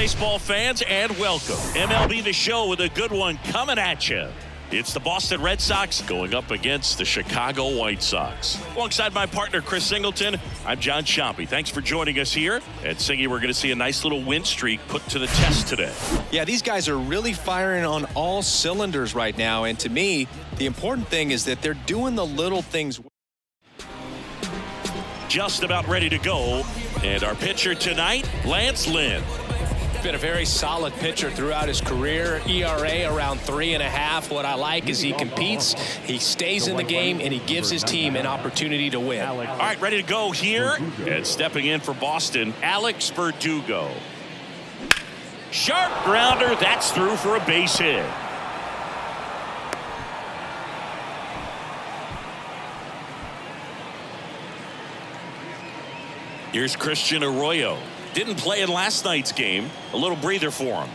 baseball fans, and welcome. MLB The Show with a good one coming at you. It's the Boston Red Sox going up against the Chicago White Sox. Alongside my partner, Chris Singleton, I'm John Chompy. Thanks for joining us here. At Singy, we're going to see a nice little win streak put to the test today. Yeah, these guys are really firing on all cylinders right now. And to me, the important thing is that they're doing the little things. Just about ready to go. And our pitcher tonight, Lance Lynn. Been a very solid pitcher throughout his career. ERA around 3.5. What I like is he competes, he stays in the game, and he gives his team an opportunity to win. All right, ready to go here. And stepping in for Boston, Alex Verdugo. Sharp grounder. That's through for a base hit. Here's Christian Arroyo. Didn't play in last night's game. A little breather for him.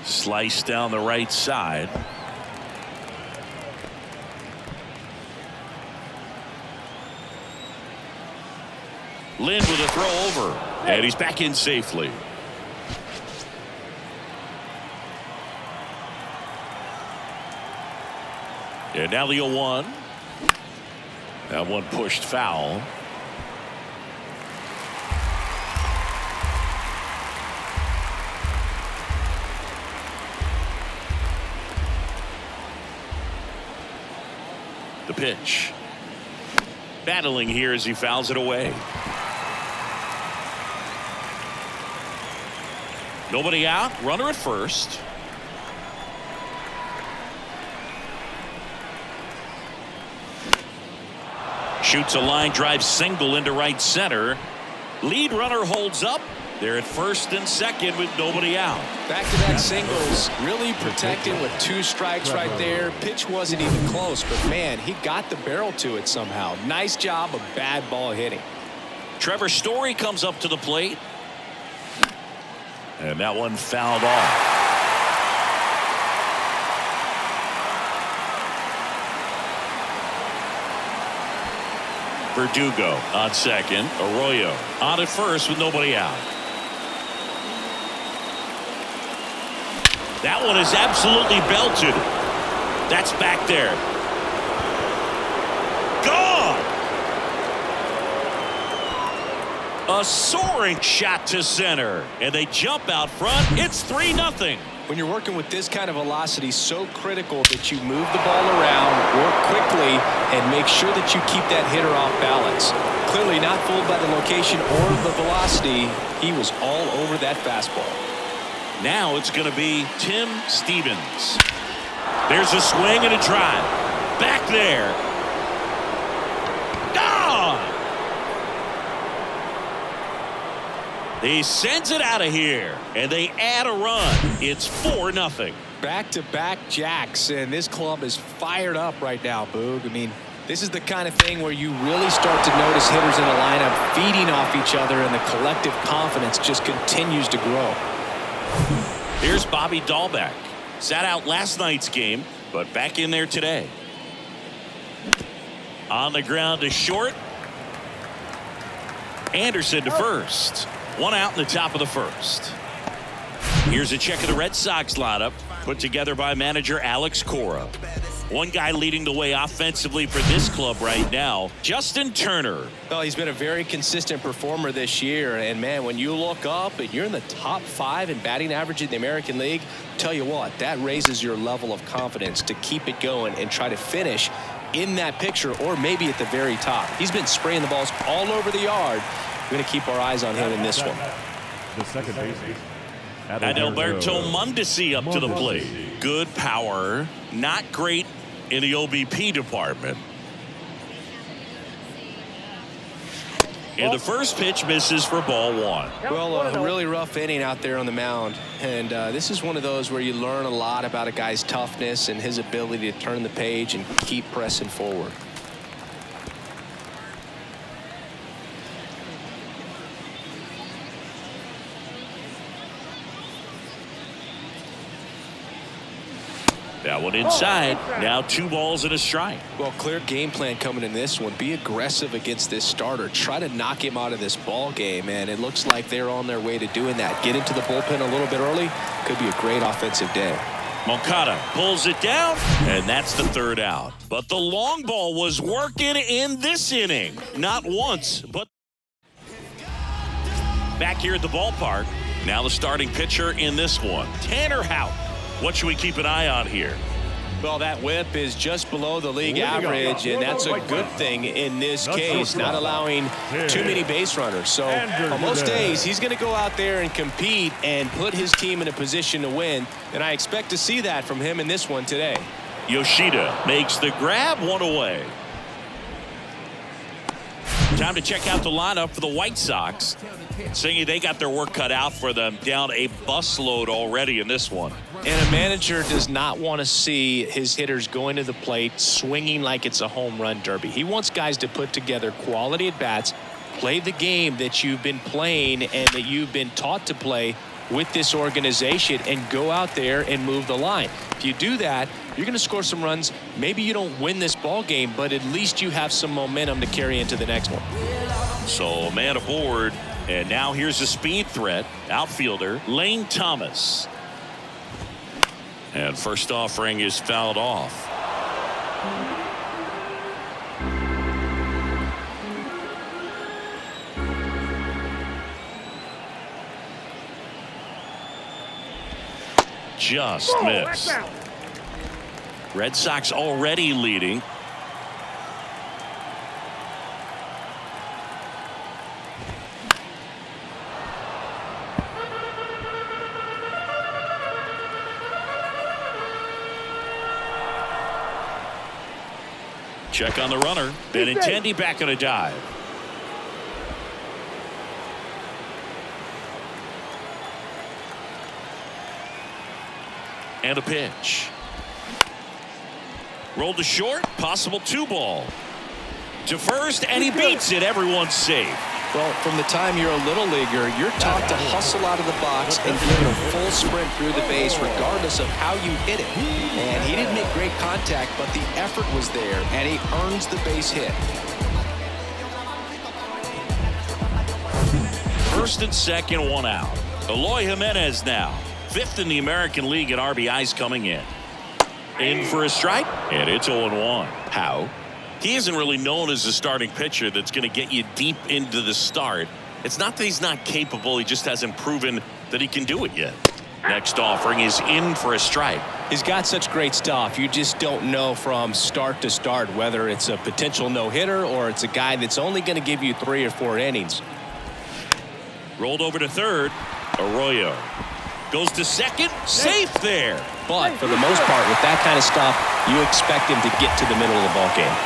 Slice down the right side. Lynn with a throw over. And he's back in safely. And now the 0-1. That one pushed foul. The pitch. Battling here as he fouls it away. Nobody out. Runner at first. Shoots a line drive single into right center. Lead runner holds up. They're at first and second with nobody out. Back-to-back singles, really protected with 2 strikes right there. Pitch wasn't even close, but man, he got the barrel to it somehow. Nice job of bad ball hitting. Trevor Story comes up to the plate. And that one fouled off. Verdugo on second. Arroyo on at first with nobody out. That one is absolutely belted. That's back there. Gone. A soaring shot to center. And they jump out front. It's 3-0. When you're working with this kind of velocity, so critical that you move the ball around, work quickly, and make sure that you keep that hitter off balance. Clearly not fooled by the location or the velocity. He was all over that fastball. Now it's going to be Tim Stevens. There's a swing and a drive. Back there. Gone! He sends it out of here, and they add a run. It's 4-0. Back-to-back jacks, and this club is fired up right now, Boog. I mean, this is the kind of thing where you really start to notice hitters in a lineup feeding off each other, and the collective confidence just continues to grow. Here's Bobby Dahlbeck. Sat out last night's game, but back in there today. On the ground to short. Anderson to first. 1 out in the top of the first. Here's a check of the Red Sox lineup put together by manager Alex Cora. One guy leading the way offensively for this club right now, Justin Turner. Well, he's been a very consistent performer this year. And, man, when you look up and you're in the top 5 in batting average in the American League, tell you what, that raises your level of confidence to keep it going and try to finish in that picture or maybe at the very top. He's been spraying the balls all over the yard. We're going to keep our eyes on him in this one. The second baseman. Adalberto Mondesi up to the plate. Good power. Not great in the OBP department. And the first pitch misses for ball 1. Well, a really rough inning out there on the mound. And this is one of those where you learn a lot about a guy's toughness and his ability to turn the page and keep pressing forward. That one inside. Now 2 balls and a strike. Well, clear game plan coming in this one. Be aggressive against this starter. Try to knock him out of this ball game, and it looks like they're on their way to doing that. Get into the bullpen a little bit early. Could be a great offensive day. Moncada pulls it down, and that's the 3rd out. But the long ball was working in this inning. Not once, but back here at the ballpark. Now the starting pitcher in this one, Tanner Houck. What should we keep an eye on here? Well, that whip is just below the league average, and that's a good thing in this case, not allowing too many base runners. So on most days, he's going to go out there and compete and put his team in a position to win, and I expect to see that from him in this one today. Yoshida makes the grab, 1 away. Time to check out the lineup for the White Sox. Saying they got their work cut out for them, down a busload already in this one. And a manager does not want to see his hitters going to the plate swinging like it's a home run derby. He wants guys to put together quality at bats, play the game that you've been playing and that you've been taught to play with this organization, and go out there and move the line. If you do that, you're going to score some runs. Maybe you don't win this ball game, but at least you have some momentum to carry into the next one. So man aboard, and now here's a speed threat, outfielder Lane Thomas. And first offering is fouled off. Just missed. Red Sox already leading. Check on the runner. Benintendi back on a dive. And a pitch. Rolled to short. Possible 2-ball. To first, and he beats it. Everyone's safe. Well, from the time you're a little leaguer, you're taught to hustle out of the box and give it a full sprint through the base regardless of how you hit it. And he didn't make great contact, but the effort was there, and he earns the base hit. First and second, 1 out. Eloy Jimenez now. 5th in the American League in RBIs coming in. In for a strike, and it's 0-1. How? He isn't really known as a starting pitcher that's going to get you deep into the start. It's not that he's not capable, he just hasn't proven that he can do it yet. Next offering is in for a strike. He's got such great stuff. You just don't know from start to start whether it's a potential no-hitter or it's a guy that's only going to give you 3 or 4 innings. Rolled over to third. Arroyo goes to second. Safe there. But for the most part, with that kind of stuff, you expect him to get to the middle of the ball game.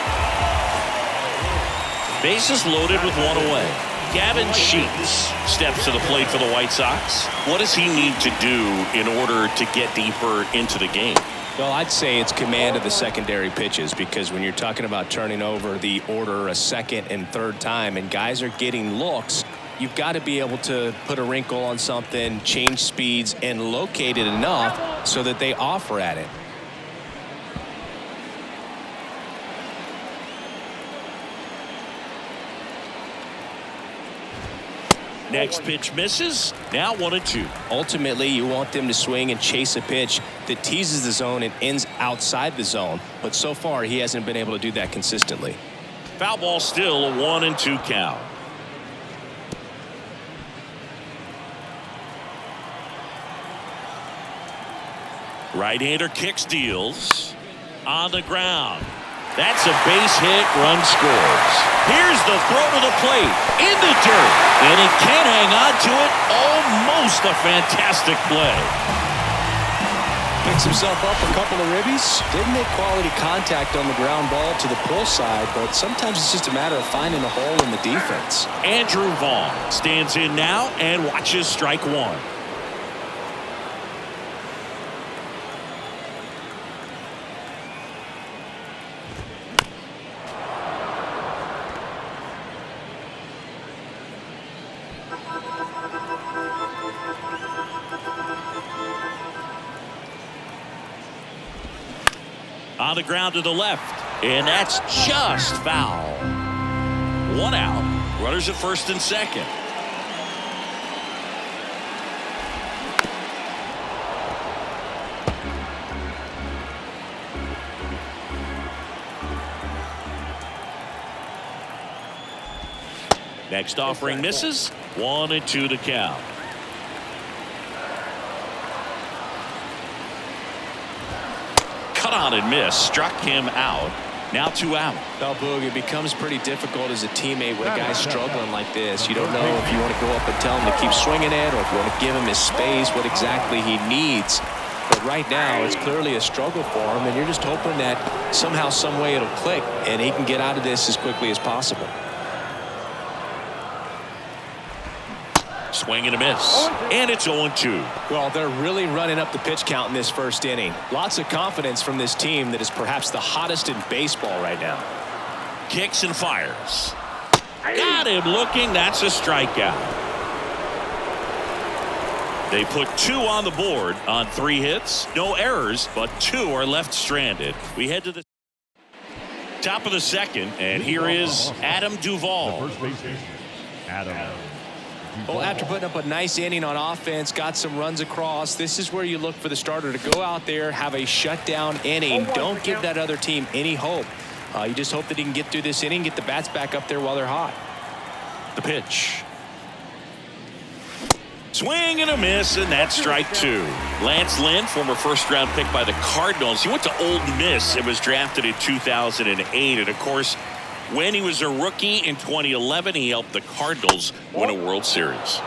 Bases loaded with 1 away. Gavin Sheets steps to the plate for the White Sox. What does he need to do in order to get deeper into the game? Well, I'd say it's command of the secondary pitches, because when you're talking about turning over the order a second and third time and guys are getting looks, you've got to be able to put a wrinkle on something, change speeds, and locate it enough so that they offer at it. Next pitch misses. Now 1-2. Ultimately, you want them to swing and chase a pitch that teases the zone and ends outside the zone. But so far, he hasn't been able to do that consistently. Foul ball still, a 1-2 count. Right-hander kicks, deals. On the ground. That's a base hit, run scores. Here's the throw to the plate, in the dirt, and he can't hang on to it. Almost a fantastic play. Picks himself up a couple of ribbies. Didn't make quality contact on the ground ball to the pull side, but sometimes it's just a matter of finding a hole in the defense. Andrew Vaughn stands in now and watches strike 1. On the ground to the left, and that's just foul. One out. Runners at first and second. Next offering misses. 1-2 to count. Cut on and miss. Struck him out. Now 2 out. Well, Boog, it becomes pretty difficult as a teammate when a guy's struggling like this. You don't know if you want to go up and tell him to keep swinging it or if you want to give him his space, what exactly he needs. But right now, it's clearly a struggle for him, and you're just hoping that somehow, some way it'll click, and he can get out of this as quickly as possible. Swing and a miss. And it's 0-2. Well, they're really running up the pitch count in this first inning. Lots of confidence from this team that is perhaps the hottest in baseball right now. Kicks and fires. Got him looking. That's a strikeout. They put 2 on the board on 3 hits. No errors, but 2 are left stranded. We head to the top of the second, and here is Adam Duvall. Well, after putting up a nice inning on offense, got some runs across, this is where you look for the starter to go out there, have a shutdown inning. Don't give that other team any hope. You just hope that he can get through this inning, get the bats back up there while they're hot. The pitch. Swing and a miss, and that's strike 2. Lance Lynn, former first-round pick by the Cardinals. He went to Ole Miss and was drafted in 2008. And, of course, when he was a rookie in 2011, he helped the Cardinals win a World Series.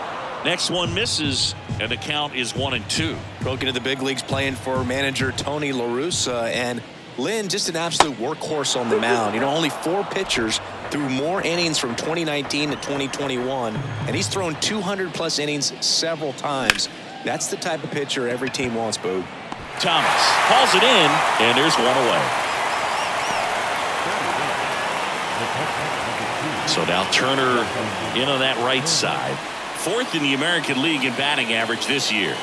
Next one misses, and the count is 1-2. Broke into the big leagues playing for manager Tony La Russa, and Lynn just an absolute workhorse on the mound. You know, only 4 pitchers threw more innings from 2019 to 2021, and he's thrown 200-plus innings several times. That's the type of pitcher every team wants, Boog. Thomas hauls it in, and there's 1 away. So now Turner in on that right side. 4th in the American League in batting average this year.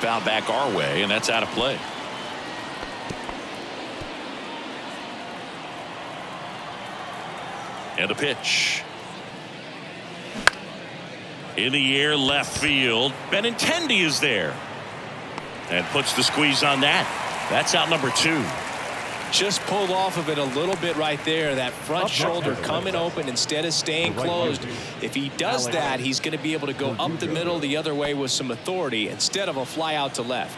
Foul back our way, and that's out of play. And a pitch. In the air, left field. Benintendi is there. And puts the squeeze on that. That's out number 2. Just pulled off of it a little bit right there. That front shoulder coming open instead of staying closed. If he does that, he's going to be able to go up the middle the other way with some authority instead of a fly out to left.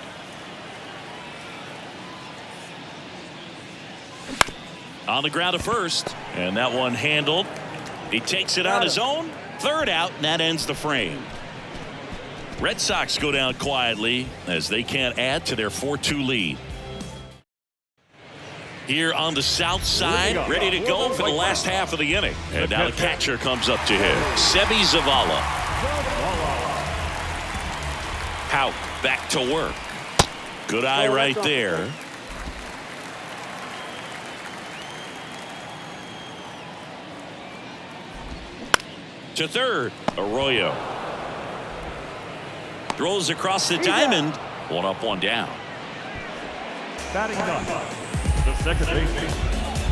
On the ground to first, and that one handled. He takes it on his own. 3rd out, and that ends the frame. Red Sox go down quietly as they can't add to their 4-2 lead. Here on the south side, ready to go for the last half of the inning. And now the catcher comes up to him, Sebi Zavala. Houck back to work. Good eye right there. To third, Arroyo. Throws across the diamond. 1 up, 1 down. Batting done. The second baseman,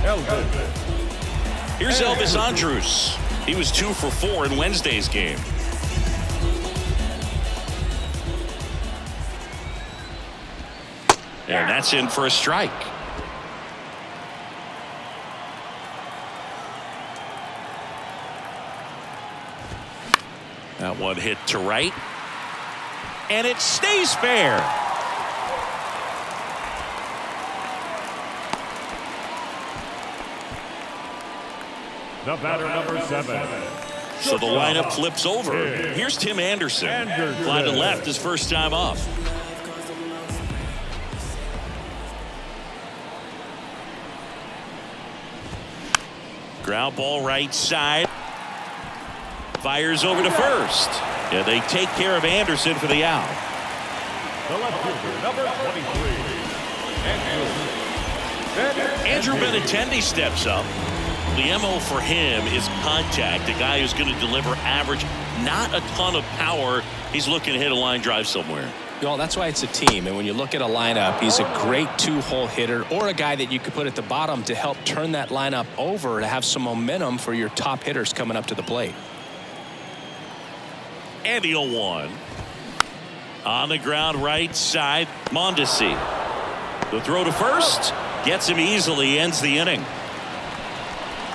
Elvis. Here's Elvis Andrus. He was 2 for 4 in Wednesday's game. And that's in for a strike. That one hit to right. And it stays fair. The batter, number 7. So the lineup flips over. Here's Tim Anderson. Fly to left his first time up. Ground ball right side. Fires over to first. Yeah, they take care of Anderson for the out. The left fielder, number 23. Andrew Benintendi steps up. The MO for him is contact. A guy who's going to deliver average, not a ton of power. He's looking to hit a line drive somewhere. Well, that's why it's a team. And when you look at a lineup, he's a great two-hole hitter or a guy that you could put at the bottom to help turn that lineup over to have some momentum for your top hitters coming up to the plate. And the 0-1. On the ground right side, Mondesi. The throw to first gets him easily, ends the inning.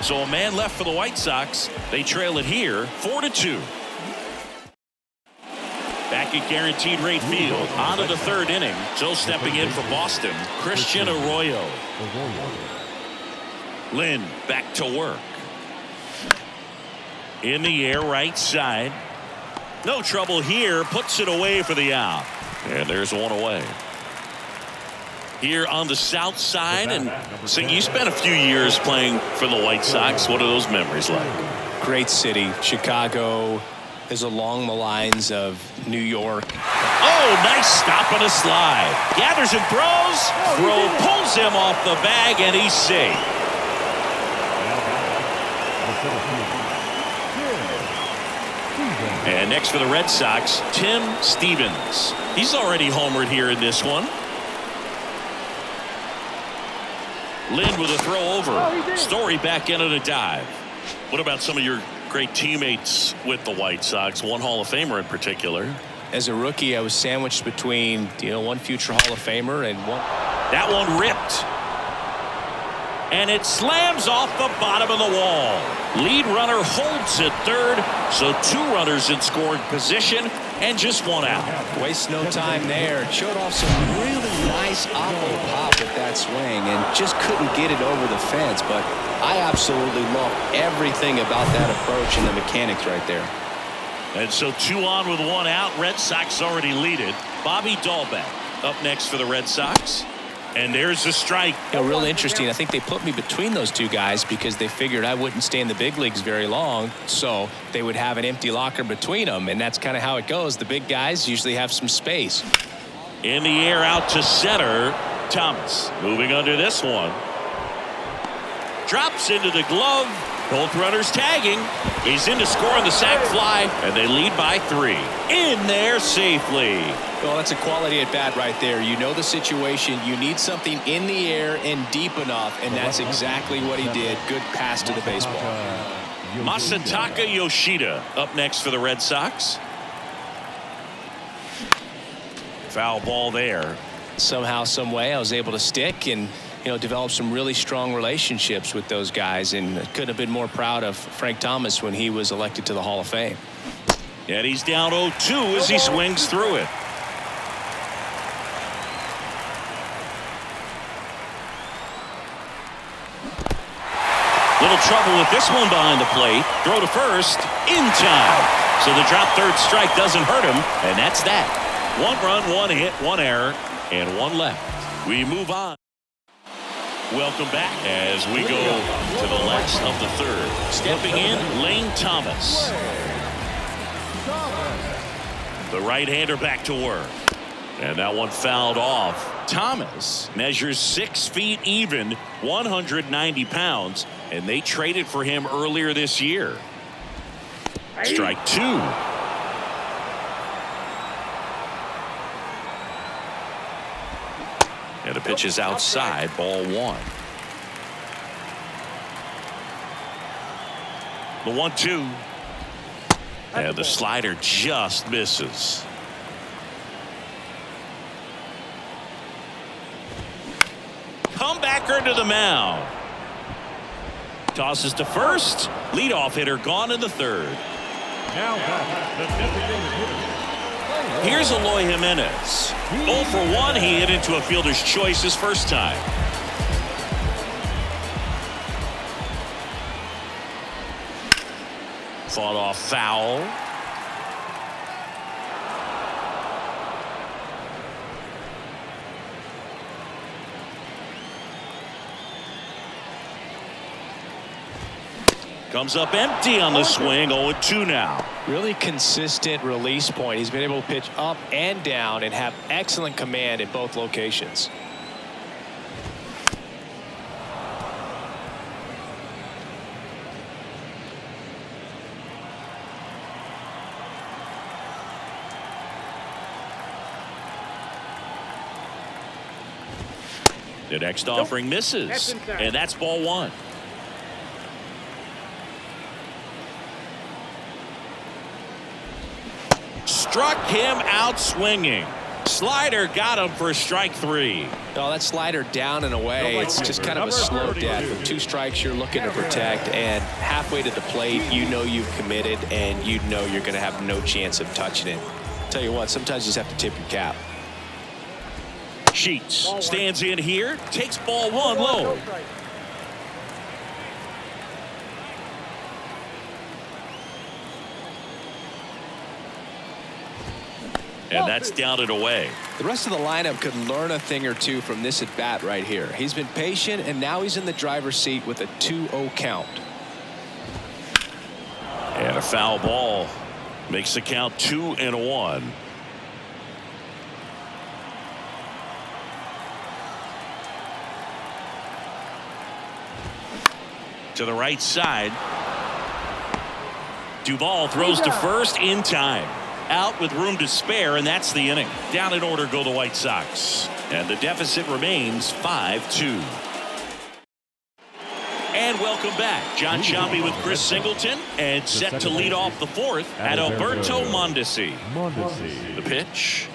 So a man left for the White Sox. They trail it here 4-2. Back at Guaranteed Rate Field, on to the third inning. Still stepping in for Boston, Christian Arroyo. Lynn back to work. In the air, right side. No trouble here, puts it away for the out. And there's one away. Here on the south side, and so you spent a few years playing for the White Sox. What are those memories like? Great city. Chicago is along the lines of New York. Oh, nice stop on a slide. Gathers and throws. Throw pulls him off the bag, and he's safe. And next for the Red Sox, Tim Stevens. He's already homered here in this one. Lynn with a throw over. Story back in on a dive. What about some of your great teammates with the White Sox? One Hall of Famer in particular. As a rookie, I was sandwiched between one future Hall of Famer and one. That one ripped. And it slams off the bottom of the wall. Lead runner holds at third, so 2 runners in scoring position and just 1 out. Waste no time there. Showed off some really nice oppo pop with that swing and just couldn't get it over the fence. But I absolutely love everything about that approach and the mechanics right there. And so 2 on with 1 out. Red Sox already lead it. Bobby Dahlbeck up next for the Red Sox. And there's a strike. Real interesting. I think they put me between those 2 guys because they figured I wouldn't stay in the big leagues very long, so they would have an empty locker between them, and that's kind of how it goes. The big guys usually have some space. In the air, out to center. Thomas moving under this one. Drops into the glove. Both runners tagging. He's in to score on the sac fly, and they lead by 3. In there safely. Well, that's a quality at bat right there. You know the situation. You need something in the air and deep enough, and that's exactly what he did. Good pass to the baseball. Masataka Yoshida up next for the Red Sox. Foul ball there. Somehow, some way, I was able to stick and develop some really strong relationships with those guys, and couldn't have been more proud of Frank Thomas when he was elected to the Hall of Fame. And he's down 0-2 as he swings through it. Little trouble with this one behind the plate. Throw to first in time. So the drop third strike doesn't hurt him, and that's that. 1 run, 1 hit, 1 error, and 1 left. We move on. Welcome back as we go to the last of the third. Stepping in, Lane Thomas. The right-hander back to work. And that one fouled off. Thomas measures 6 feet even, 190 pounds, and they traded for him earlier this year. Strike 2. And the pitch is outside, ball 1. The 1-2. And the slider just misses. Comebacker to the mound. Tosses to first. Leadoff hitter gone in the third. Now back, the designated hitter. Here's Eloy Jimenez. 0 for 1. He hit into a fielder's choice his first time. Fought off foul. Comes up empty on the swing. 0-2 now. Really consistent release point. He's been able to pitch up and down and have excellent command at both locations. The next offering misses, and that's ball one. Struck him out swinging. Slider got him for strike three. Oh, that slider down and away. It's just kind of a slow death. With 2 strikes, you're looking to protect, and halfway to the plate, you know you've committed, and you know you're going to have no chance of touching it. Tell you what, sometimes you just have to tip your cap. Sheets stands in here, takes ball one low. And that's down and away. The rest of the lineup could learn a thing or two from this at bat right here. He's been patient, and now he's in the driver's seat with a 2-0 count. And a foul ball makes the count 2-1. To the right side. Duvall throws to first in time. Out with room to spare, and that's the inning. Down in order go the White Sox. And the deficit remains 5-2. And welcome back. John Sciambi with Chris Singleton, and set to lead off the fourth at Alberto Mondesi. The pitch.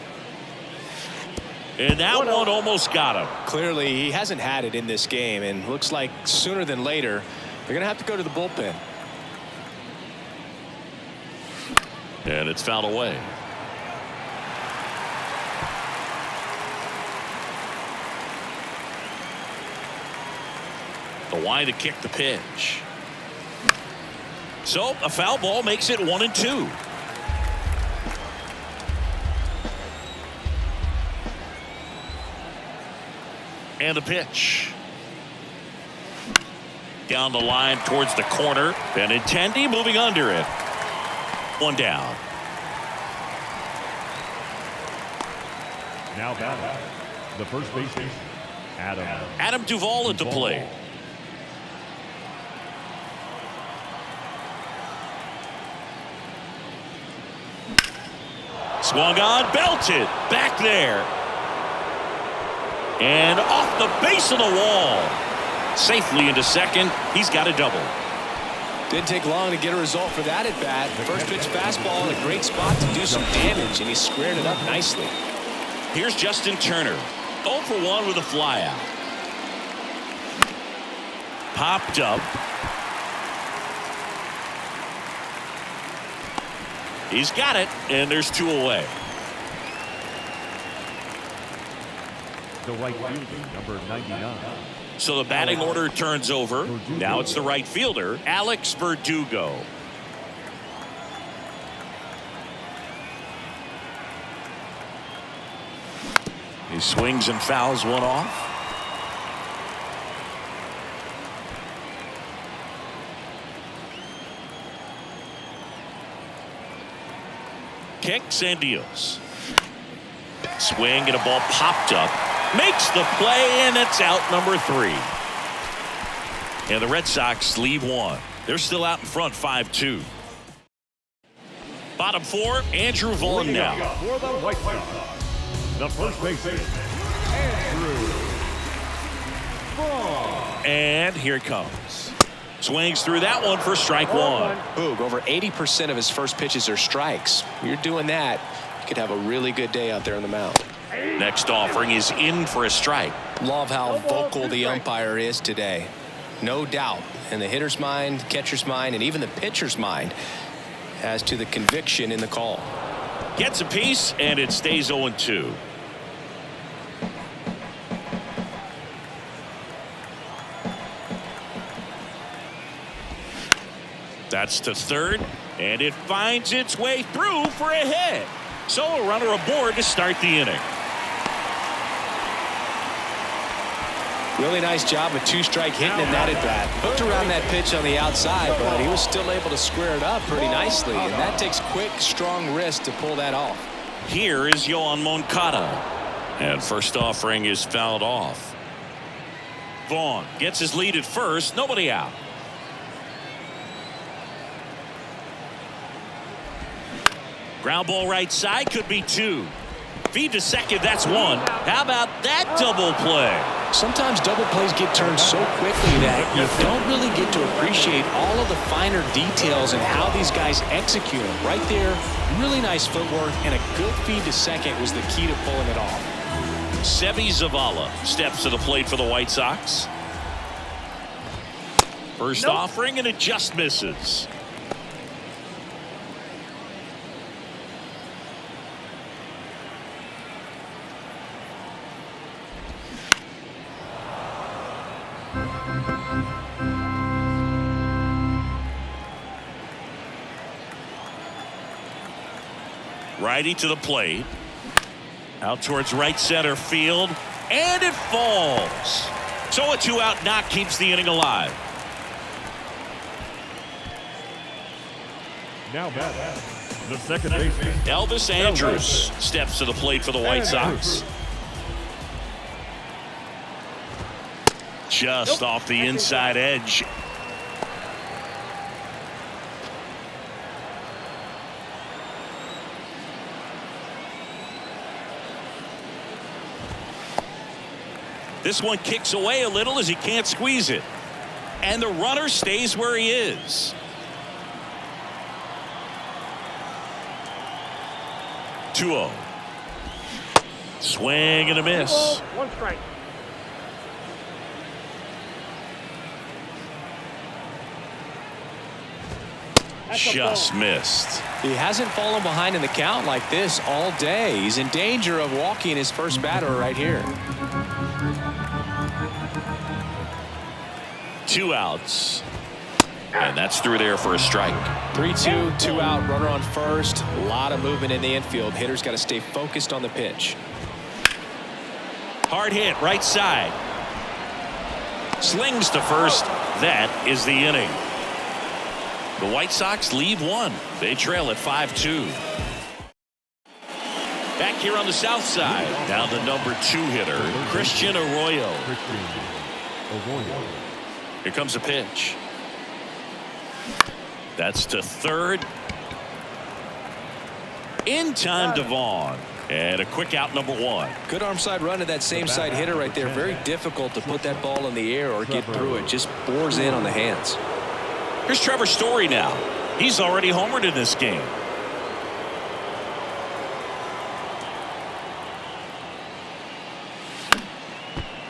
And that one almost got him. Clearly, he hasn't had it in this game, and looks like sooner than later, they're going to have to go to the bullpen. And it's fouled away. The wide to kick the pitch. So a foul ball makes it 1-2. And the pitch. Down the line towards the corner. Benintendi moving under it. One down. Now batting, the first baseman, Adam Duvall at the plate. Swung on, belted, back there. And off the base of the wall. Safely into second. He's got a double. Didn't take long to get a result for that at bat. First pitch fastball in a great spot to do some damage, and he squared it up nicely. Here's Justin Turner. 0 for 1 with a flyout. Popped up. He's got it, and there's 2 away. the right fielder, number 99. So the batting order turns over. Now it's the right fielder, Alex Verdugo. He swings and fouls one off. Kicks and deals. Swing and a ball popped up. Makes the play, and it's out number 3. And the Red Sox leave one. They're still out in front 5-2. Bottom 4, Andrew Vaughn now. For the White Sox, the first baseman, Andrew Vaughn. And here it comes. Swings through that one for strike 1. Boog, over 80% of his first pitches are strikes. You're doing that, you could have a really good day out there on the mound. Next offering is in for a strike. Love how vocal the umpire is today. No doubt in the hitter's mind, catcher's mind, and even the pitcher's mind as to the conviction in the call. Gets a piece, and it stays 0-2. That's to third, and it finds its way through for a hit. So a runner aboard to start the inning. Really nice job with 2-strike hitting in that at bat. Hooked around that pitch on the outside, but he was still able to square it up pretty nicely, and that takes quick, strong wrist to pull that off. Here is Yoan Moncada, and first offering is fouled off. Vaughn gets his lead at first, nobody out. Ground ball right side, could be 2. Feed to second, that's 1. How about that double play? Sometimes double plays get turned so quickly that you don't really get to appreciate all of the finer details and how these guys execute them. Right there, really nice footwork, and a good feed to second was the key to pulling it off. Seby Zavala steps to the plate for the White Sox. First offering, and it just misses. Righty to the plate. Out towards right center field. And it falls. So a 2-out knock keeps the inning alive. Now batting, the second baseman, Elvis Andrus steps to the plate for the White Sox. Just off the inside edge. This one kicks away a little as he can't squeeze it. And the runner stays where he is. Two-0. Swing and a miss. 1 strike. Just missed. He hasn't fallen behind in the count like this all day. He's in danger of walking his first batter right here. 2 outs. And that's through there for a strike. 3-2, 2 out, runner on first. A lot of movement in the infield. Hitter's got to stay focused on the pitch. Hard hit right side. Slings to first. That is the inning. The White Sox lead 1. They trail at 5-2. Back here on the south side. Now the number 2 hitter, Christian Arroyo. Here comes a pitch. That's to third. In time to Vaughn. And a quick out, number 1. Good arm side run to that same side hitter right there. Very difficult to put that ball in the air or get through it. Just bores in on the hands. Here's Trevor Story now. He's already homered in this game.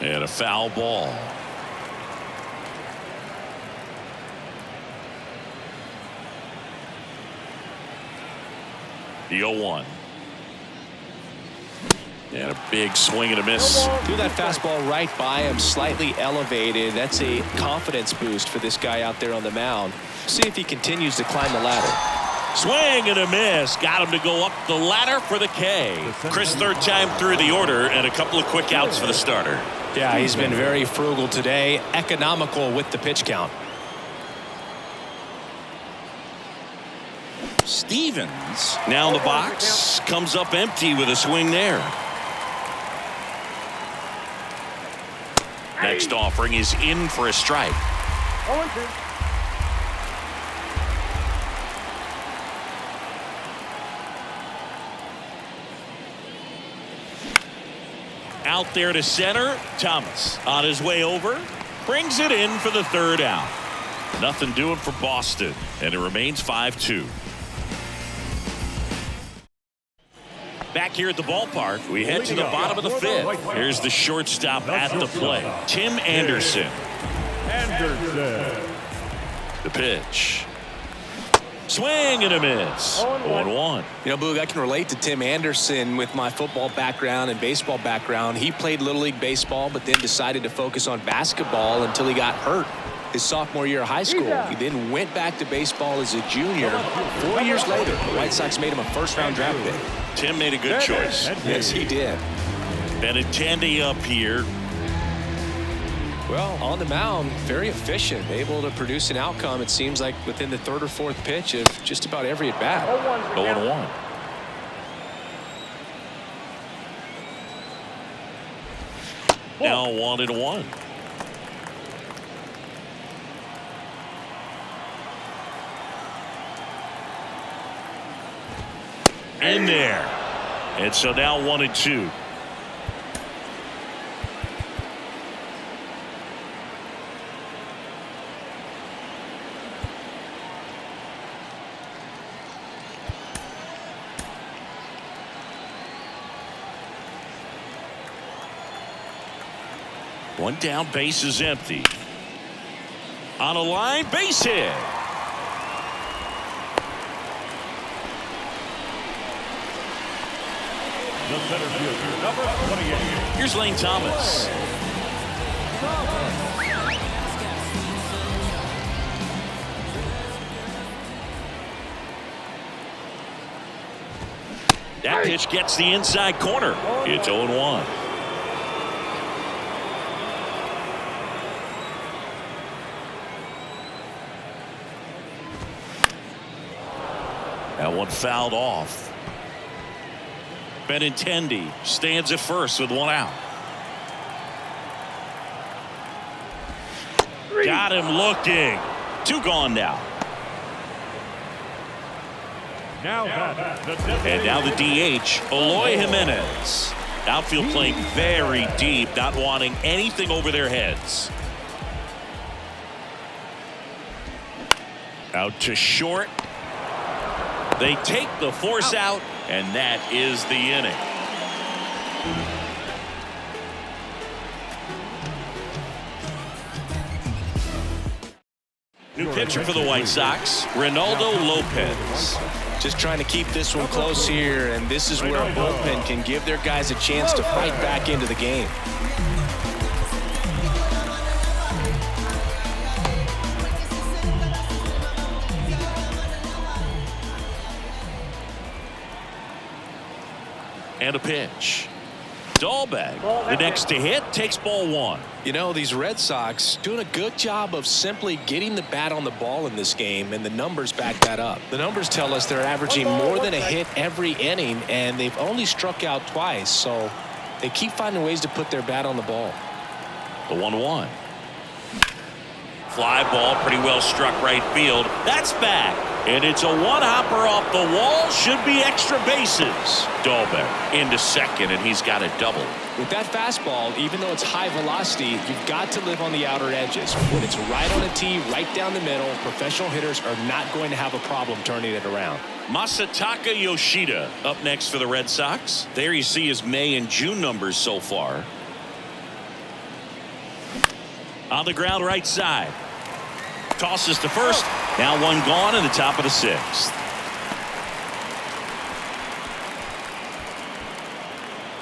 And a foul ball. The 0-1. And a big swing and a miss. Threw that fastball right by him, slightly elevated. That's a confidence boost for this guy out there on the mound. See if he continues to climb the ladder. Swing and a miss. Got him to go up the ladder for the K. Chris, third time through the order, and a couple of quick outs for the starter. Yeah, he's been very frugal today. Economical with the pitch count. Stevens now in the box. Comes up empty with a swing there. Next offering is in for a strike. 0-2. Out there to center. Thomas on his way over. Brings it in for the third out. Nothing doing for Boston. And it remains 5-2. Back here at the ballpark, we head to the bottom of the 5th. Here's the shortstop at the plate, Tim Anderson. The pitch. Swing and a miss. 1-1. You know, Boog, I can relate to Tim Anderson with my football background and baseball background. He played Little League baseball, but then decided to focus on basketball until he got hurt his sophomore year of high school. He then went back to baseball as a junior. 4 years later, the White Sox made him a first-round draft pick. Tim made a good choice. Yes, he did. Benintendi up here. Well, on the mound, very efficient, able to produce an outcome, it seems like, within the 3rd or 4th pitch of just about every at-bat. 0-1. Now 1-1. In there. And so now 1-2. One down, base is empty. On a line, base hit. The center fielder, number 28. Here's Lane Thomas. That pitch gets the inside corner. It's 0-1. That one fouled off. Benintendi stands at first with one out. Got him looking. Two gone now. And now the DH, Eloy Jimenez. Outfield playing very deep, not wanting anything over their heads. Out to short. They take the force out, and that is the inning. New pitcher for the White Sox, Ronaldo Lopez. Just trying to keep this one close here, and this is where a bullpen can give their guys a chance to fight back into the game. And a pitch. Dahlbeck, the next to hit, takes ball one. You know, these Red Sox doing a good job of simply getting the bat on the ball in this game, and the numbers back that up. The numbers tell us they're averaging more than a hit every inning, and they've only struck out twice, so they keep finding ways to put their bat on the ball. The 1-1. Fly ball, pretty well struck right field. That's back. And it's a one-hopper off the wall. Should be extra bases. Dahlbeck into second, and he's got a double. With that fastball, even though it's high velocity, you've got to live on the outer edges. When it's right on a tee, right down the middle, professional hitters are not going to have a problem turning it around. Masataka Yoshida up next for the Red Sox. There you see his May and June numbers so far. On the ground right side. Tosses to first. Now one gone in the top of the sixth.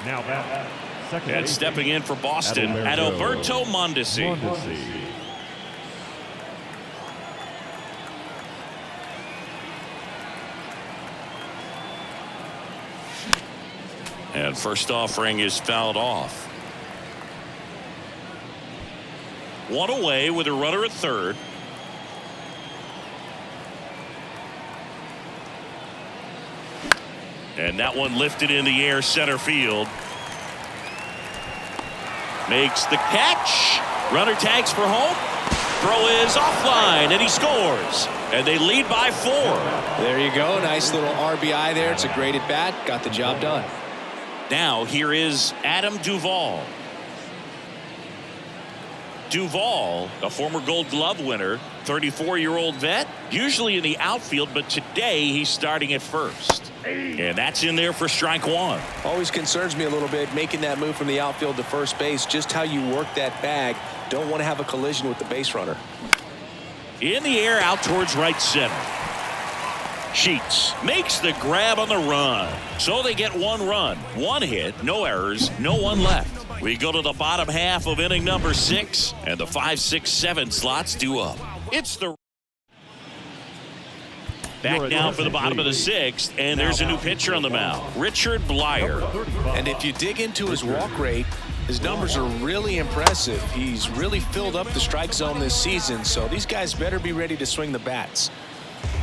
Now back. Second And stepping in for Boston, Adalberto Mondesi. And first offering is fouled off. One away with a runner at third. And that one lifted in the air center field. Makes the catch. Runner tags for home. Throw is offline, and he scores. And they lead by 4. There you go. Nice little RBI there. It's a great at bat. Got the job done. Now here is Adam Duvall. Duvall, a former Gold Glove winner, 34-year-old vet, usually in the outfield, but today he's starting at first. And that's in there for strike one. Always concerns me a little bit making that move from the outfield to first base. Just how you work that bag. Don't want to have a collision with the base runner. In the air out towards right center. Sheets makes the grab on the run. So they get one run, one hit, no errors, no one left. We go to the bottom half of inning number 6, and the 5, 6, 7 slots due up. It's the back now for the bottom of the 6th, and there's a new pitcher on the mound, Richard Blyer. And if you dig into his walk rate, his numbers are really impressive. He's really filled up the strike zone this season, so these guys better be ready to swing the bats.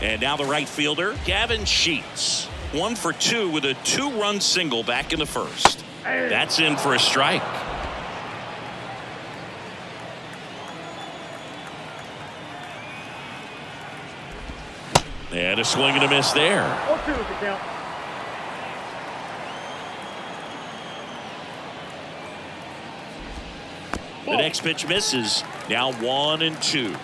And now the right fielder, Gavin Sheets. 1 for 2 with a 2-run single back in the first. That's in for a strike. And a swing and a miss there. 0-2 is the count. The next pitch misses. Now 1-2.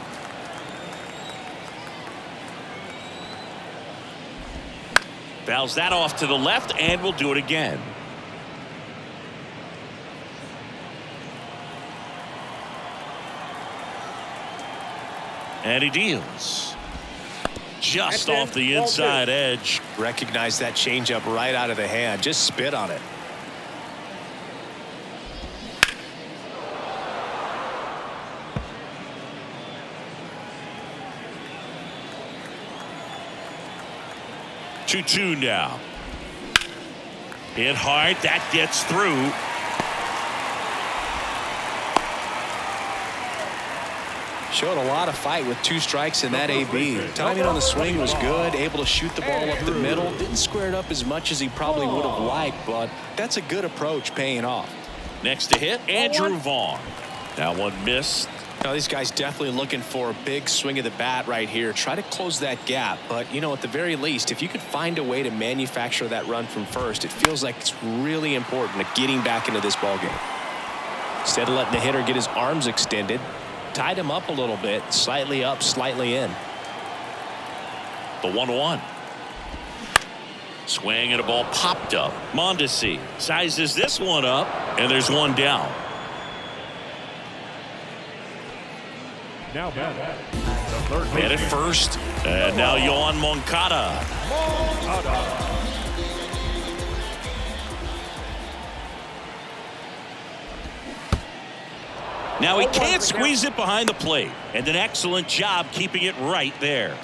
Fouls that off to the left, and will do it again. And he deals. Just off the inside edge. Recognize that changeup right out of the hand. Just spit on it. Two now. Hit hard. That gets through. Showed a lot of fight with 2 strikes in that AB. Timing on the swing was good. Able to shoot the ball up the middle. Didn't square it up as much as he probably would have liked, but that's a good approach paying off. Next to hit, Andrew Vaughn. That one missed. Now, these guys definitely looking for a big swing of the bat right here. Try to close that gap. But, you know, at the very least, if you could find a way to manufacture that run from first, it feels like it's really important to getting back into this ballgame. Instead of letting the hitter get his arms extended, tied him up a little bit, slightly up, slightly in. The 1-1. Swing and a ball popped up. Mondesi sizes this one up, and there's one down. Now batting. Man at first, and now Yohan Moncada. Now he can't squeeze it behind the plate, and an excellent job keeping it right there.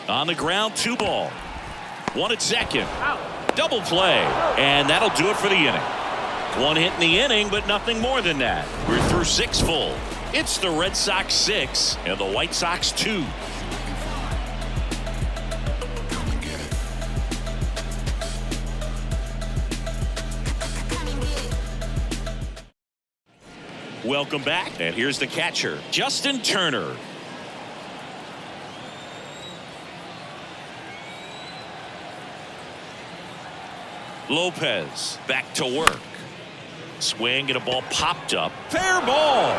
On the ground, 2 ball. 1 at second. Double play, and that'll do it for the inning. 1 hit in the inning, but nothing more than that. We're through 6 full. It's the Red Sox 6 and the White Sox 2. Welcome back, and here's the catcher, Justin Turner. Lopez back to work. Swing and a ball popped up. Fair ball.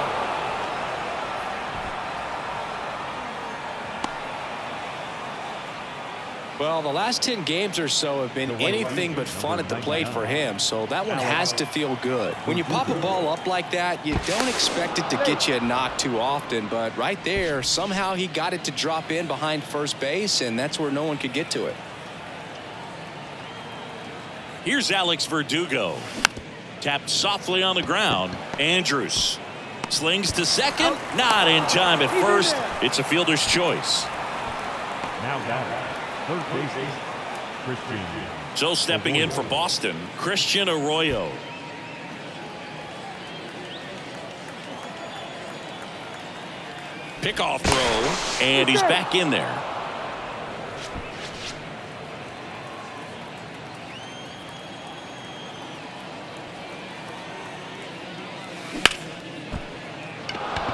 Well, the last 10 games or so have been anything but fun at the plate for him, so that one has to feel good. When you pop a ball up like that, you don't expect it to get you a knock too often, but right there, somehow he got it to drop in behind first base, and that's where no one could get to it. Here's Alex Verdugo. Tapped softly on the ground. Andrews slings to second. Not in time at first. It's a fielder's choice. Now batting. Third base, Christian. So stepping in for Boston, Christian Arroyo. Pickoff throw, and he's back in there.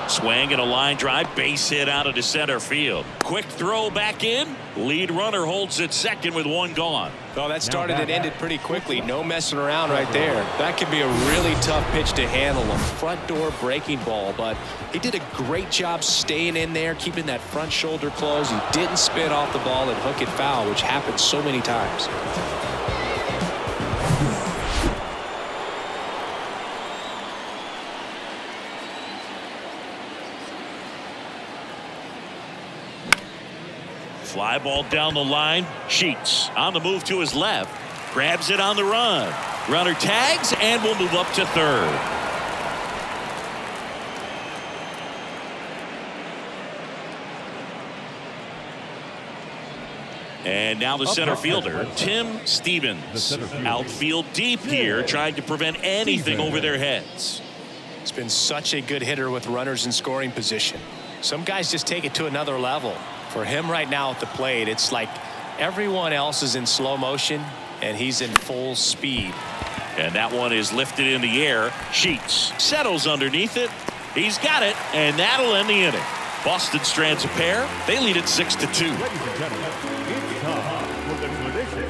Swing and a line drive, base hit out into center field. Quick throw back in. Lead runner holds at second with 1 gone. Well, that started and ended pretty quickly. No messing around right there. That could be a really tough pitch to handle, a front door breaking ball, but he did a great job staying in there, keeping that front shoulder closed. He didn't spin off the ball and hook it foul, which happens so many times. Fly ball down the line. Sheets on the move to his left. Grabs it on the run. Runner tags and will move up to third. And now the center fielder, Tim Stevens. Outfield deep here, trying to prevent anything over their heads. He's been such a good hitter with runners in scoring position. Some guys just take it to another level. For him right now at the plate, it's like everyone else is in slow motion and he's in full speed. And that one is lifted in the air. Sheets settles underneath it. He's got it, and that'll end the inning. Boston strands a pair. They lead it 6-2. Ladies and gentlemen, it's time for the tradition.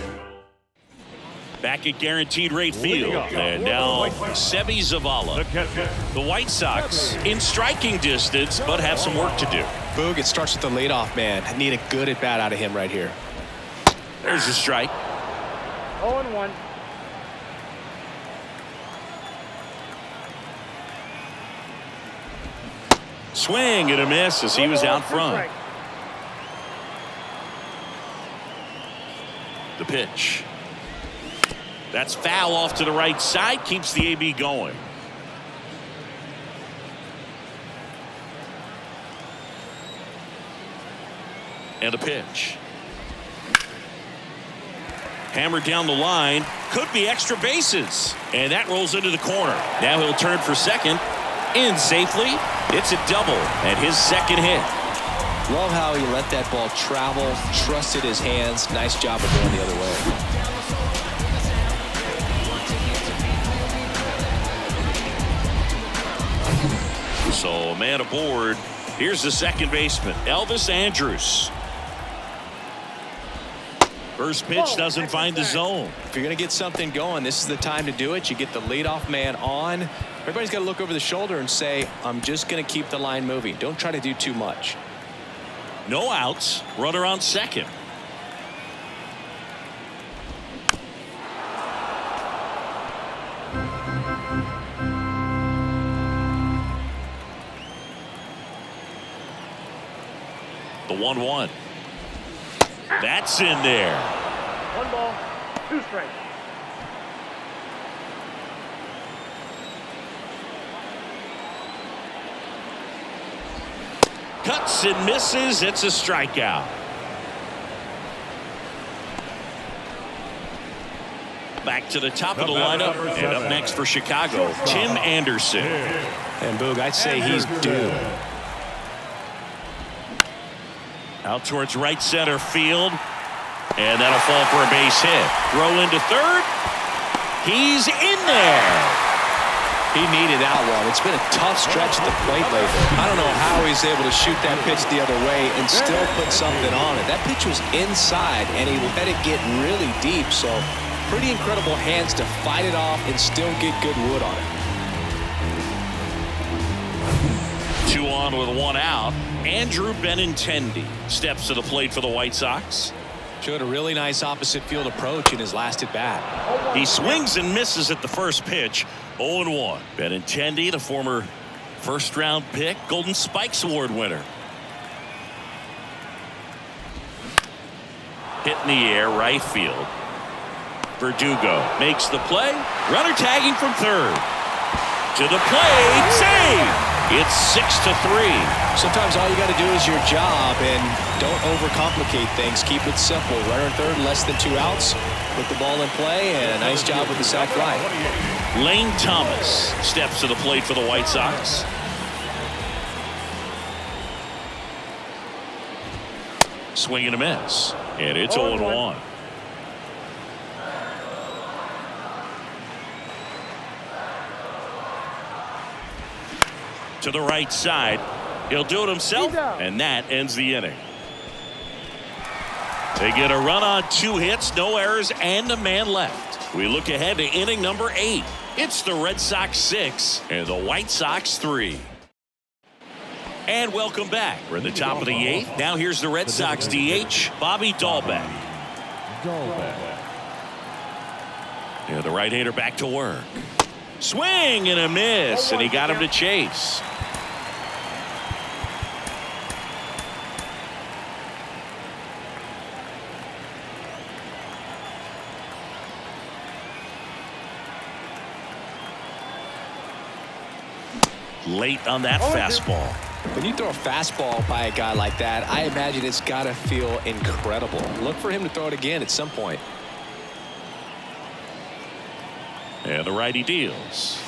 Back at Guaranteed Rate Field. And now Sebi Zavala. The White Sox in striking distance, but have some work to do. Boog, it starts with the leadoff man. I need a good at-bat out of him right here. There's a strike. 0-1. Swing and a miss as he was out front. The pitch. That's foul off to the right side. Keeps the AB going. And a pitch. Hammered down the line. Could be extra bases. And that rolls into the corner. Now he'll turn for second. In safely. It's a double and his second hit. Love how he let that ball travel, trusted his hands. Nice job of going the other way. So a man aboard. Here's the second baseman, Elvis Andrus. First pitch doesn't find the zone. If you're going to get something going, this is the time to do it. You get the leadoff man on. Everybody's got to look over the shoulder and say, I'm just going to keep the line moving. Don't try to do too much. No outs. Runner on second. The 1-1. That's in there. 1 ball, 2 strikes. Cuts and misses. It's a strikeout. Back to the top of the lineup. And up next for Chicago, Tim Anderson. And Boog, I'd say he's due. Out towards right center field. And that'll fall for a base hit. Throw into third. He's in there. He needed that one. It's been a tough stretch at the plate lately. I don't know how he's able to shoot that pitch the other way and still put something on it. That pitch was inside, and he let it get really deep. So pretty incredible hands to fight it off and still get good wood on it. 2 on with 1 out. Andrew Benintendi steps to the plate for the White Sox. Showed a really nice opposite field approach in his last at bat. He swings and misses at the first pitch. 0-1. Benintendi, the former first-round pick, Golden Spikes Award winner. Hit in the air, right field. Verdugo makes the play. Runner tagging from third. To the plate, save! It's 6-3. Sometimes all you got to do is your job and don't overcomplicate things. Keep it simple. Runner third, less than 2 outs. Put the ball in play, and a nice job with the sac fly. Lane Thomas steps to the plate for the White Sox. Swing and a miss. And it's 0-1. To the right side. He'll do it himself, and that ends the inning. They get a run on 2 hits, no errors, and a man left. We look ahead to inning number 8. It's the Red Sox 6 and the White Sox 3. And welcome back. We're at the top of the 8th. Now here's the Red Sox DH, Bobby Dahlbeck. Yeah, the right-hander back to work. Swing and a miss, and he got him to chase. Late on that fastball. When you throw a fastball by a guy like that, I imagine it's got to feel incredible. Look for him to throw it again at some point. And the righty deals.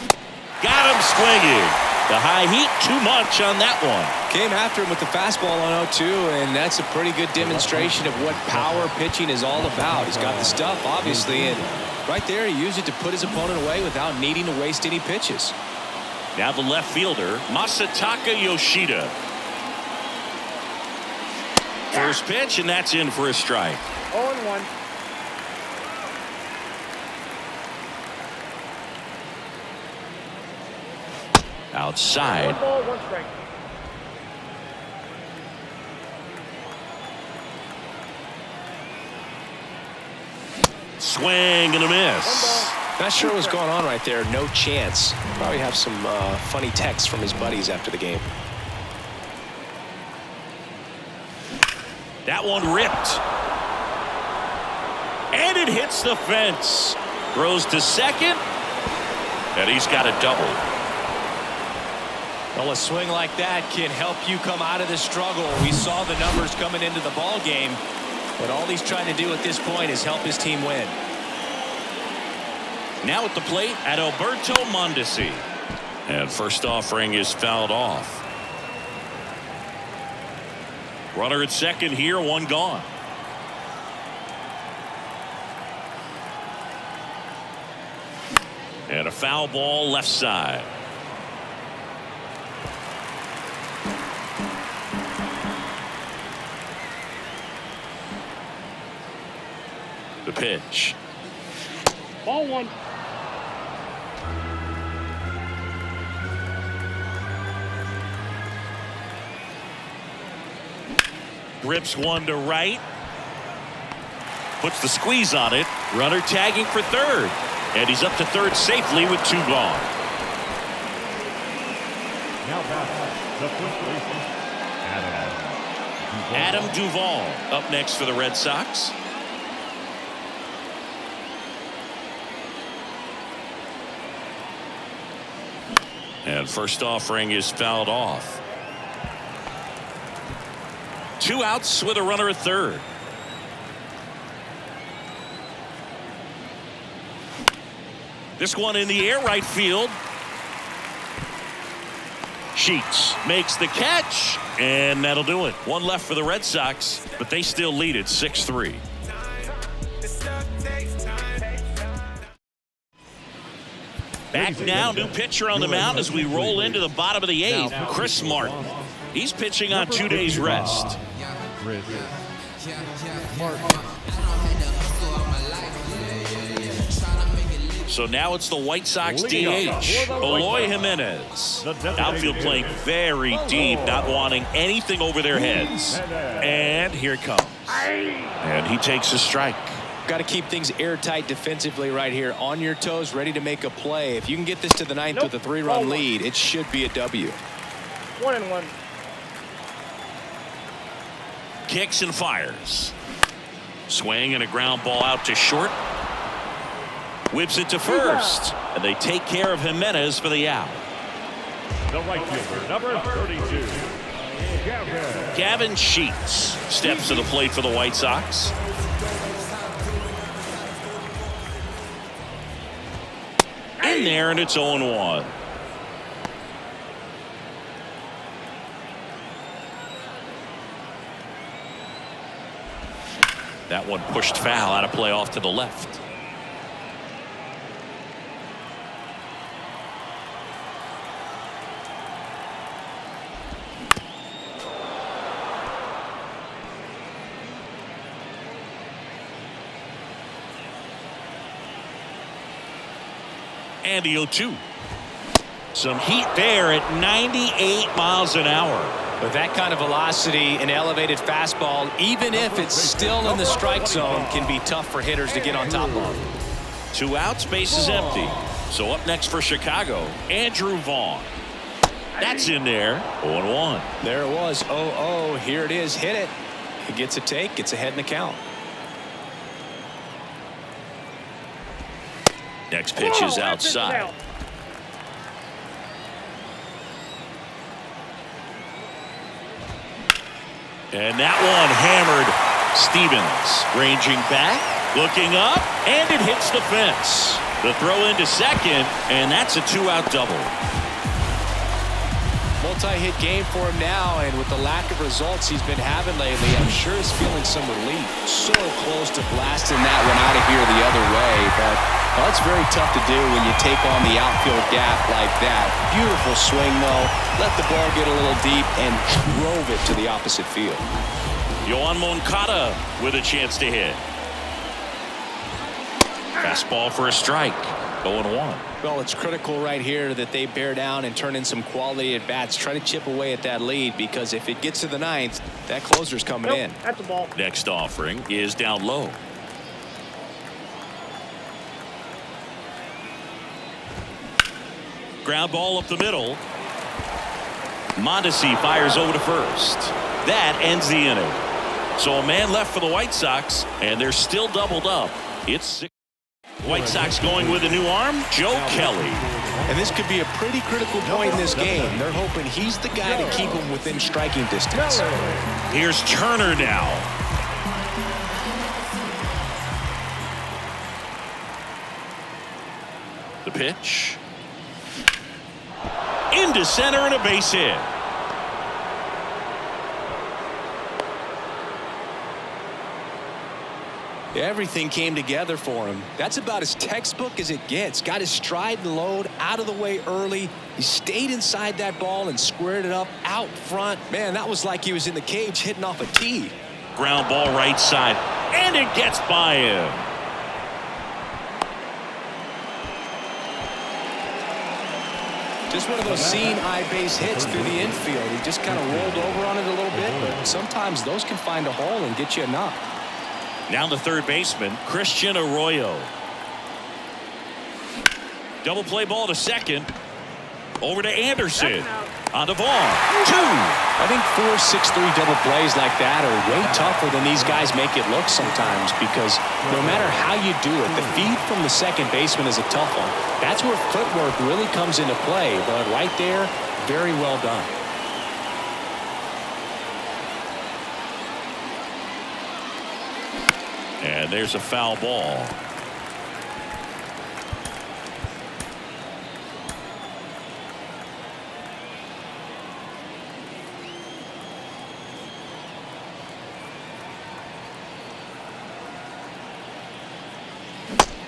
Got him swinging. The high heat, too much on that one. Came after him with the fastball on 0-2, and that's a pretty good demonstration of what power pitching is all about. He's got the stuff, obviously, and right there he used it to put his opponent away without needing to waste any pitches. Now the left fielder, Masataka Yoshida. First pitch, and that's in for a strike. 0-1. Outside. 1 ball, 1 strike. Swing and a miss. Not sure what's going on right there. No chance. Probably have some funny texts from his buddies after the game. That one ripped. And it hits the fence. Throws to second. And he's got a double. Well, a swing like that can help you come out of the struggle. We saw the numbers coming into the ball game, but all he's trying to do at this point is help his team win. Now at the plate, Adalberto Mondesi. And first offering is fouled off. Runner at second here, 1 gone. And a foul ball left side. The pitch. Ball 1. Rips one to right. Puts the squeeze on it. Runner tagging for third. And he's up to third safely with 2 gone. Now back the first baseman, Adam Duvall up next for the Red Sox. And first offering is fouled off. 2 outs with a runner at third. This one in the air, right field. Sheets makes the catch, and that'll do it. 1 left for the Red Sox, but they still lead it 6-3. Back now, new pitcher on the mound as we roll into the bottom of the 8th. Chris Martin. He's pitching on 2 days rest. So now it's the White Sox DH, Eloy Jimenez. Outfield playing very deep, not wanting anything over their heads. And here it comes. And he takes a strike. Got to keep things airtight defensively right here. On your toes, ready to make a play. If you can get this to the 9th with a 3-run lead, it should be a W. 1-1. Kicks and fires. Swing and a ground ball out to short. Whips it to first. And they take care of Jimenez for the out. the right fielder, number 32, Gavin Sheets steps to the plate for the White Sox. In there, and it's 0-1. That one pushed foul, out of play off to the left. And the 0-2. Some heat there at 98 miles an hour. With that kind of velocity, an elevated fastball, even if it's still in the strike zone, can be tough for hitters to get on top of. 2 outs, base is empty. So up next for Chicago, Andrew Vaughn. That's in there. 0-1. There it was. 0-0. Here it is. Hit it. He gets a take. Gets ahead in the count. Next pitch is outside. And that one hammered. Stevens ranging back, looking up, and it hits the fence. The throw into second, and that's a 2-out double. Multi-hit game for him now, and with the lack of results he's been having lately, I'm sure he's feeling some relief. So close to blasting that one out of here the other way, but well, it's very tough to do when you take on the outfield gap like that. Beautiful swing, though. Let the ball get a little deep and drove it to the opposite field. Yoan Moncada with a chance to hit. Fastball for a strike. 0-1. Well, it's critical right here that they bear down and turn in some quality at bats. Try to chip away at that lead, because if it gets to the ninth, that closer's coming in. That's a ball. Next offering is down low. Ground ball up the middle. Mondesi fires over to first. That ends the inning. So a man left for the White Sox, and they're still doubled up. It's 6. White Sox going with a new arm, Joe Kelly. And this could be a pretty critical point in this game. They're hoping he's the guy to keep them within striking distance. Here's Turner now. The pitch. Into center and a base hit. Everything came together for him. That's about as textbook as it gets. Got his stride and load out of the way early. He stayed inside that ball and squared it up out front. Man, that was like he was in the cage hitting off a tee. Ground ball right side, and it gets by him. Just one of those seeing eye base hits through the infield. He just kind of rolled over on it a little bit, but sometimes those can find a hole and get you a knock. Now the third baseman, Christian Arroyo. Double play ball to second. Over to Anderson. On to Vaughn. 2. I think 4, 6, 3 double plays like that are way tougher than these guys make it look sometimes, because no matter how you do it, the feed from the second baseman is a tough one. That's where footwork really comes into play, but right there, very well done. And there's a foul ball.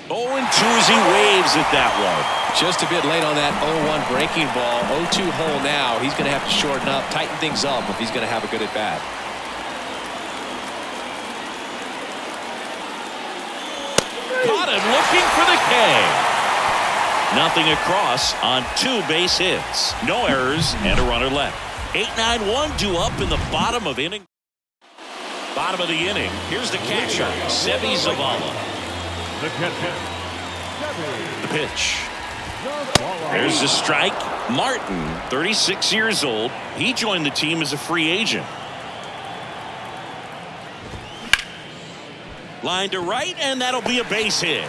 Oh, and 2 as he waves at that one. Just a bit late on that 0-1 breaking ball. 0-2 hole now. He's going to have to shorten up, tighten things up if he's going to have a good at bat. Caught him looking for the K. Nothing across on 2 base hits. No errors and a runner left. 8-9-1 due up in the bottom of inning. Bottom of the inning. Here's the catcher, Seby Zavala. The catcher, The pitch. There's the strike. Martin, 36 years old. He joined the team as a free agent. Line to right, and that'll be a base hit.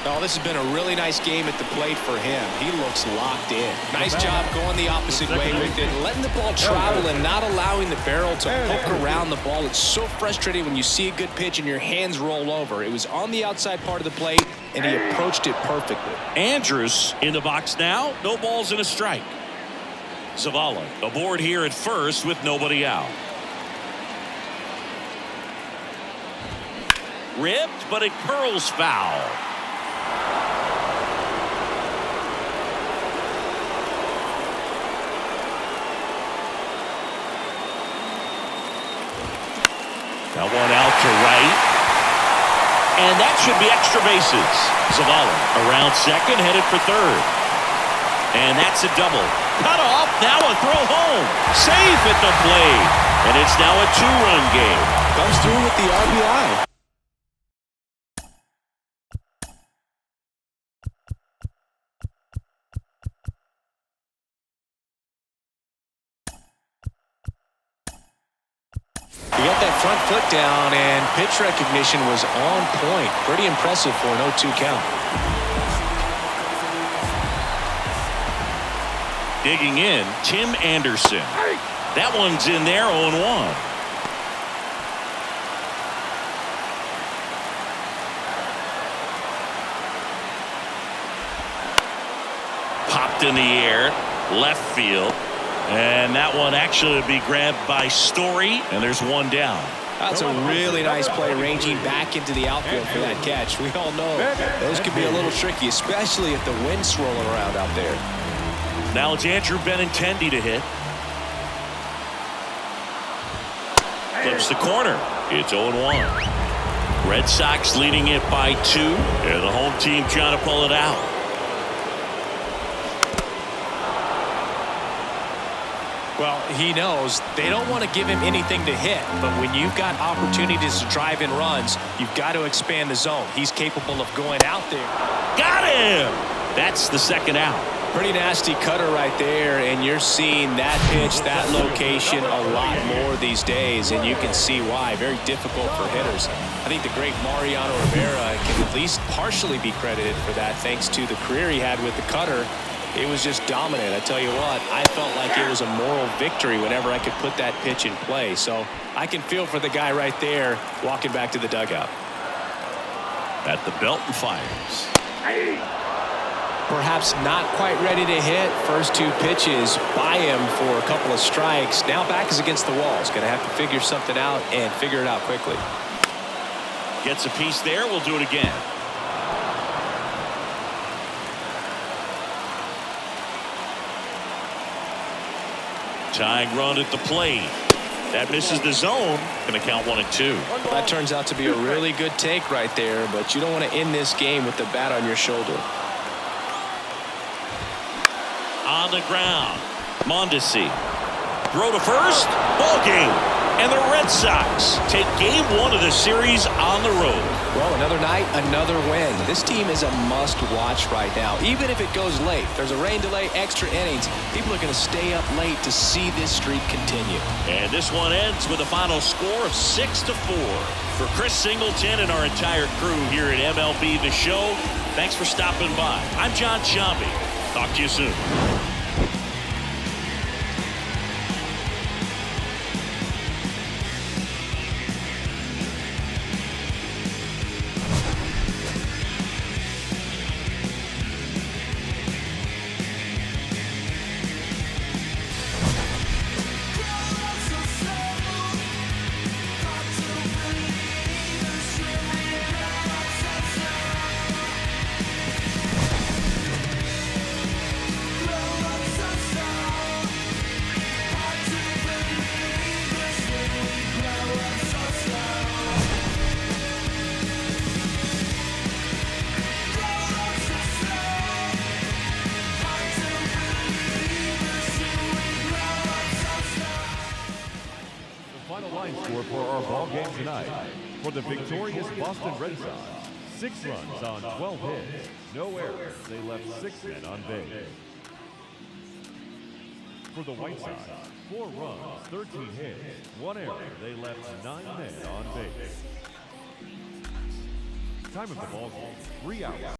Oh, this has been a really nice game at the plate for him. He looks locked in. Nice job going the opposite way with it, letting the ball travel and not allowing the barrel to hook around the ball. It's so frustrating when you see a good pitch and your hands roll over. It was on the outside part of the plate, and he approached it perfectly. Andrews in the box now. No balls and a strike. Zavala aboard here at first with nobody out. Ripped, but it curls foul. That one out to right. And that should be extra bases. Zavala around second, headed for third. And that's a double. Cut off, now a throw home. Safe at the plate. And it's now a 2-run game. Comes through with the RBI. He got that front foot down, and pitch recognition was on point. Pretty impressive for an 0-2 count. Digging in, Tim Anderson. That one's in there, 0-1. Popped in the air, left field. And that one actually would be grabbed by Story, and there's one down. That's a really nice play, ranging back into the outfield for that catch. We all know those can be a little tricky, especially if the wind's swirling around out there. Now it's Andrew Benintendi to hit. Flips the corner. It's 0-1. Red Sox leading it by 2, and the home team trying to pull it out. Well, he knows they don't want to give him anything to hit, but when you've got opportunities to drive in runs, you've got to expand the zone. He's capable of going out there. Got him! That's the second out. Pretty nasty cutter right there, and you're seeing that pitch, that location a lot more these days, and you can see why. Very difficult for hitters. I think the great Mariano Rivera can at least partially be credited for that, thanks to the career he had with the cutter. It was just dominant. I tell you what, I felt like it was a moral victory whenever I could put that pitch in play. So I can feel for the guy right there walking back to the dugout. At the belt and fires. Perhaps not quite ready to hit. First 2 pitches by him for a couple of strikes. Now back is against the wall. He's going to have to figure something out and figure it out quickly. Gets a piece there. We'll do it again. Tying run at the plate. That misses the zone. Going to count 1 and 2. That turns out to be a really good take right there, but you don't want to end this game with the bat on your shoulder. On the ground, Mondesi. Throw to first. Ball game. And the Red Sox take game 1 of the series on the road. Well, another night, another win. This team is a must-watch right now. Even if it goes late, there's a rain delay, extra innings. People are going to stay up late to see this streak continue. And this one ends with a final score of 6-4. For Chris Singleton and our entire crew here at MLB The Show, thanks for stopping by. I'm John Shambi. Talk to you soon. Score for our ball game tonight. For the victorious Boston Red Sox, 6 runs on 12 hits, no errors. They left 6 men on base. For the White Sox, 4 runs, 13 hits, 1 error. They left 9 men on base. Time of the ball game, 3 hours.